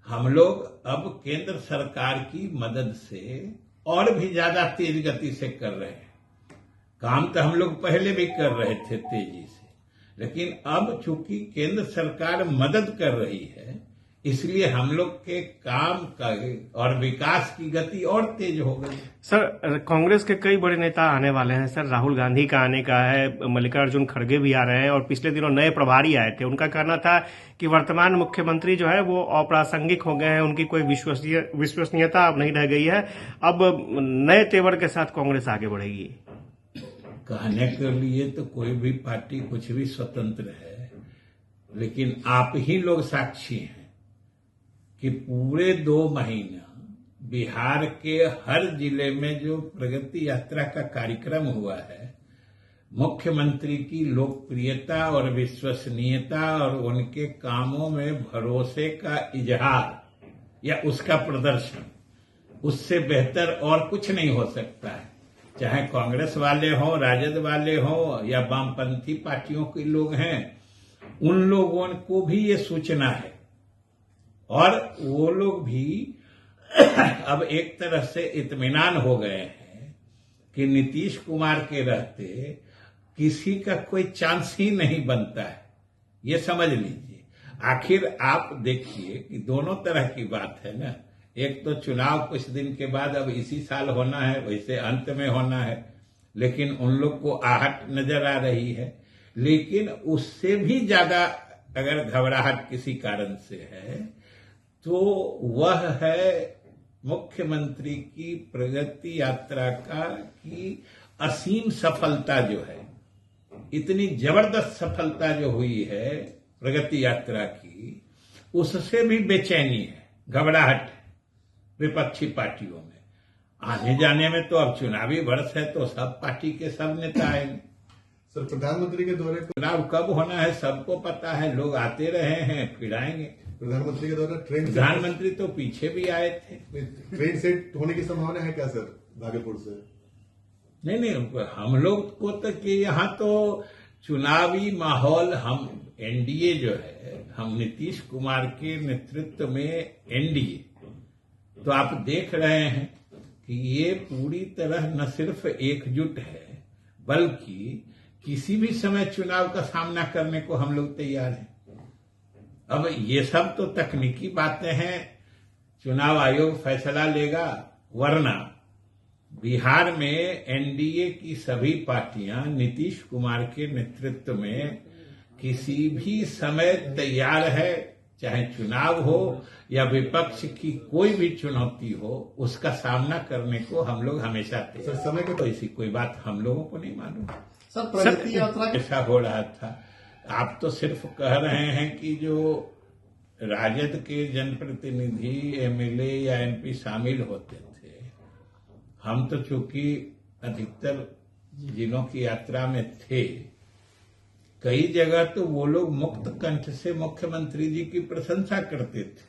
हम लोग अब केंद्र सरकार की मदद से और भी ज्यादा तेज गति से कर रहे हैं। काम तो हम लोग पहले भी कर रहे थे तेजी से, लेकिन अब चूंकि केंद्र सरकार मदद कर रही है, इसलिए हम लोग के काम का और विकास की गति और तेज हो गई। सर, कांग्रेस के कई बड़े नेता आने वाले हैं सर। राहुल गांधी का आने का है, मल्लिकार्जुन खड़गे भी आ रहे हैं और पिछले दिनों नए प्रभारी आए थे। उनका कहना था कि वर्तमान मुख्यमंत्री जो है वो अप्रासंगिक हो गए हैं, उनकी कोई विश्वसनीयता अब नहीं रह गई है। अब नए तेवर के साथ कांग्रेस आगे बढ़ेगी। कहने के लिए तो कोई भी पार्टी कुछ भी स्वतंत्र है, लेकिन आप ही लोग साक्षी हैं कि पूरे 2 महीना बिहार के हर जिले में जो प्रगति यात्रा का कार्यक्रम हुआ है, मुख्यमंत्री की लोकप्रियता और विश्वसनीयता और उनके कामों में भरोसे का इजहार या उसका प्रदर्शन, उससे बेहतर और कुछ नहीं हो सकता है। चाहे कांग्रेस वाले हों, राजद वाले हों या वामपंथी पार्टियों के लोग हैं, उन लोगों को भी ये सूचना है और वो लोग भी अब एक तरह से इत्मीनान हो गए हैं कि नीतीश कुमार के रहते किसी का कोई चांस ही नहीं बनता है। ये समझ लीजिए। आखिर आप देखिए कि दोनों तरह की बात है ना। एक तो चुनाव कुछ दिन के बाद अब इसी साल होना है, वैसे अंत में होना है, लेकिन उन लोग को आहट नजर आ रही है। लेकिन उससे भी ज्यादा अगर घबराहट किसी कारण से है तो वह है मुख्यमंत्री की प्रगति यात्रा की असीम सफलता जो है। इतनी जबरदस्त सफलता जो हुई है प्रगति यात्रा की, उससे भी बेचैनी है, घबराहट है विपक्षी पार्टियों में। आने जाने में तो अब चुनावी वर्ष है तो सब पार्टी के सब नेता आएंगे। सर, प्रधानमंत्री के दौरे को चुनाव कब होना है सबको पता है, लोग आते रहे हैं फिर आएंगे। प्रधानमंत्री के दौरे प्रधानमंत्री तो पीछे भी आए थे। ट्रेन सेट होने की संभावना है क्या सर भागलपुर से? नहीं, हम लोग को तो कि यहाँ तो चुनावी माहौल, हम एनडीए जो है, हम नीतीश कुमार के नेतृत्व में एनडीए, तो आप देख रहे हैं कि ये पूरी तरह न सिर्फ एकजुट है बल्कि किसी भी समय चुनाव का सामना करने को हम लोग तैयार हैं। अब ये सब तो तकनीकी बातें हैं, चुनाव आयोग फैसला लेगा, वरना बिहार में एनडीए की सभी पार्टियां नीतीश कुमार के नेतृत्व में किसी भी समय तैयार है। चाहे चुनाव हो या विपक्ष की कोई भी चुनौती हो, उसका सामना करने को हम लोग हमेशा तैयार। समय के तो ऐसी कोई बात हम लोगों को नहीं मालूम। सर, प्रगति यात्रा ऐसा हो रहा था। आप तो सिर्फ कह रहे हैं कि जो राजद के जनप्रतिनिधि, एमएलए या एमपी शामिल होते थे, हम तो चूंकि अधिकतर जिलों की यात्रा में थे, कई जगह तो वो लोग मुक्त कंठ से मुख्यमंत्री जी की प्रशंसा करते थे।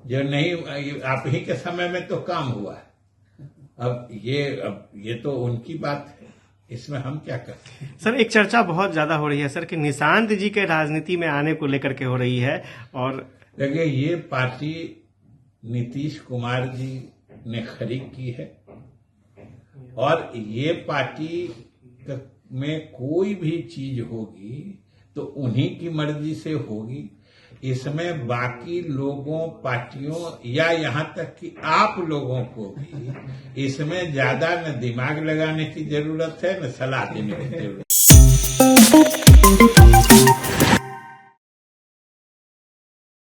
जो नहीं, आप ही के समय में तो काम हुआ है। अब ये तो उनकी बात है, इसमें हम क्या करते हैं। सर, एक चर्चा बहुत ज्यादा हो रही है सर कि निशांत जी के राजनीति में आने को लेकर के हो रही है। और देखिए, ये पार्टी नीतीश कुमार जी ने खड़ी की है और ये पार्टी में कोई भी चीज होगी तो उन्हीं की मर्जी से होगी। इसमें बाकी लोगों, पार्टियों या यहाँ तक कि आप लोगों को भी इसमें ज्यादा न दिमाग लगाने की जरूरत है न सलाह देने की जरूरत है।